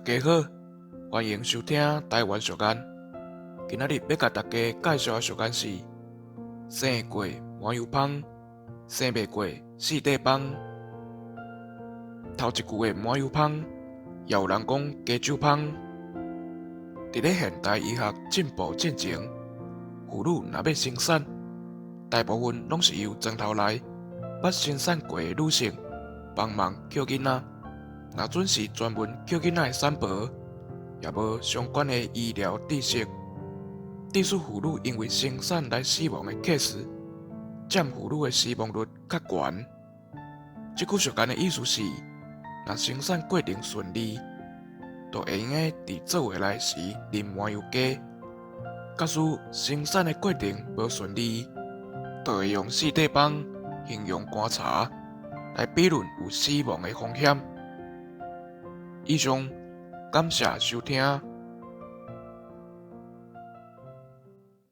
家好，欢迎收听台湾俗谚。今仔日要甲大家介绍的俗谚是：生过麻油芳，生袂过四块棒。头一句的麻油芳，也有人讲加酒芳。伫咧现代医学进步进程，妇女若要生产，大部分拢是由床头内捌生产过的女性帮忙捡囡仔。若准是专门捡囡仔的产婆，也无相关的医疗知识，致使妇女因为生产来死亡的 case， 占妇女的死亡率较悬。这句俗谚的意思是，若生产过程顺利，就会用个伫做月内时啉麻油鸡；假使生产的过程无顺利，就会用四块棒形容观察来比论有死亡的风险。以上，感谢收听。